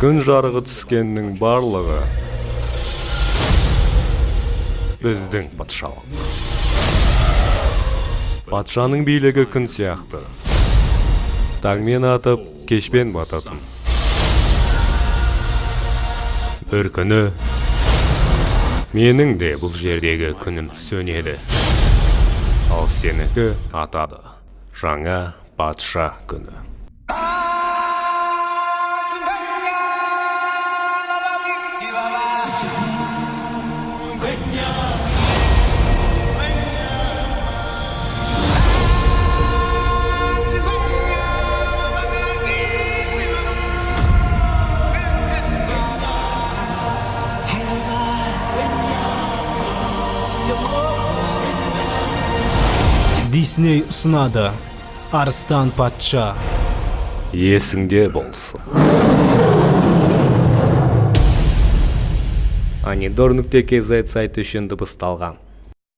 Күн жарығы түскеннің барлығы біздің патшалық. Патшаның билігі күн сияқты. Таңмен атып, кешпен бататын. Бір күні менің де бұл жердегі күнім сөнеді. Ал сенікі атады. Жаңа патша күні. Дисней ұсынады. Арыстан патша. Есіңде болсын. Anidor.kz сайты үшін дыбысталған.